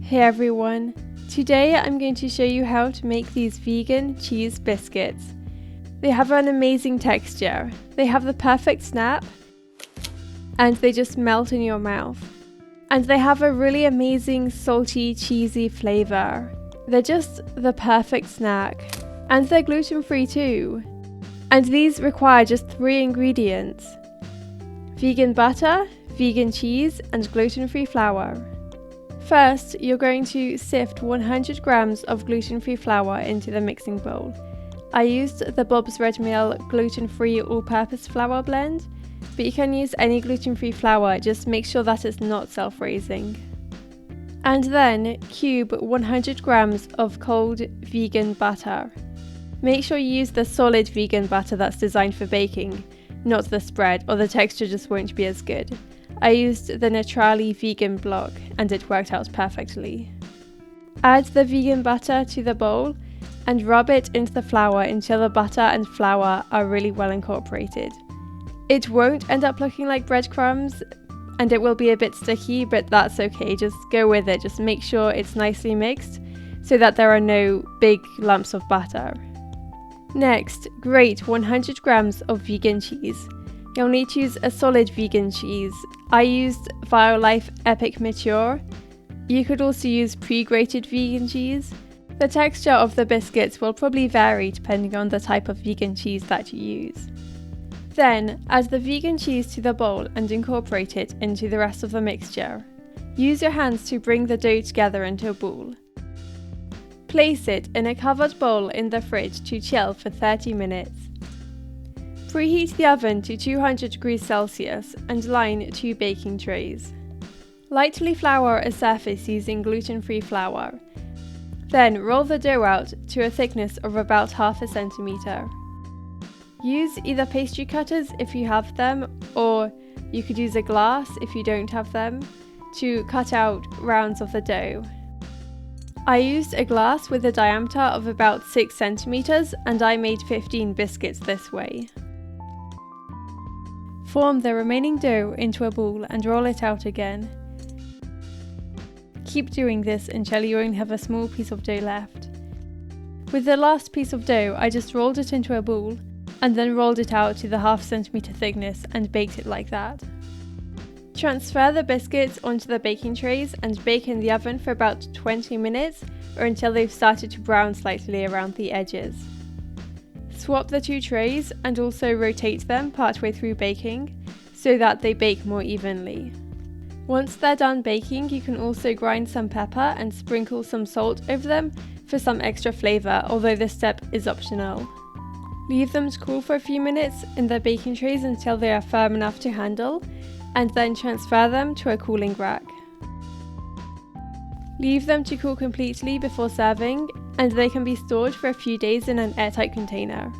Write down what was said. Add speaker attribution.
Speaker 1: Hey everyone, today I'm going to show you how to make these vegan cheese biscuits. They have an amazing texture, they have the perfect snap, and they just melt in your mouth. And they have a really amazing salty, cheesy flavour. They're just the perfect snack. And they're gluten-free too. And these require just 3 ingredients: vegan butter, vegan cheese, and gluten-free flour. First, you're going to sift 100 grams of gluten-free flour into the mixing bowl. I used the Bob's Red Mill gluten-free all-purpose flour blend, but you can use any gluten-free flour, just make sure that it's not self-raising. And then cube 100 grams of cold vegan butter. Make sure you use the solid vegan butter that's designed for baking, not the spread, or the texture just won't be as good. I used the Naturli Vegan Block and it worked out perfectly. Add the vegan butter to the bowl and rub it into the flour until the butter and flour are really well incorporated. It won't end up looking like breadcrumbs and it will be a bit sticky, but that's okay, just go with it. Just make sure it's nicely mixed so that there are no big lumps of butter. Next, grate 100 grams of vegan cheese. You'll need to use a solid vegan cheese. I used Violife Epic Mature. You could also use pre-grated vegan cheese. The texture of the biscuits will probably vary depending on the type of vegan cheese that you use. Then, add the vegan cheese to the bowl and incorporate it into the rest of the mixture. Use your hands to bring the dough together into a ball. Place it in a covered bowl in the fridge to chill for 30 minutes. Preheat the oven to 200 degrees Celsius and line 2 baking trays. Lightly flour a surface using gluten-free flour. Then roll the dough out to a thickness of about ½ centimeter. Use either pastry cutters if you have them, or you could use a glass if you don't have them, to cut out rounds of the dough. I used a glass with a diameter of about 6 centimeters and I made 15 biscuits this way. Form the remaining dough into a ball and roll it out again. Keep doing this until you only have a small piece of dough left. With the last piece of dough, I just rolled it into a ball and then rolled it out to the ½ centimeter thickness and baked it like that. Transfer the biscuits onto the baking trays and bake in the oven for about 20 minutes or until they've started to brown slightly around the edges. Swap the 2 trays and also rotate them partway through baking so that they bake more evenly. Once they're done baking, you can also grind some pepper and sprinkle some salt over them for some extra flavour, although this step is optional. Leave them to cool for a few minutes in the baking trays until they are firm enough to handle, and then transfer them to a cooling rack. Leave them to cool completely before serving, and they can be stored for a few days in an airtight container.